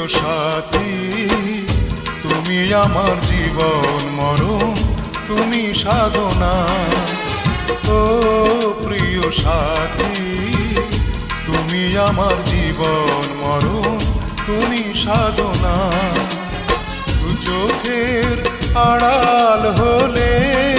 সাথী, তুমি আমার জীবন মরণ, তুমি সাধনা। ও প্রিয় সাথী, তুমি আমার জীবন মরণ, তুমি সাধনা। দু চোখের আড়াল হলে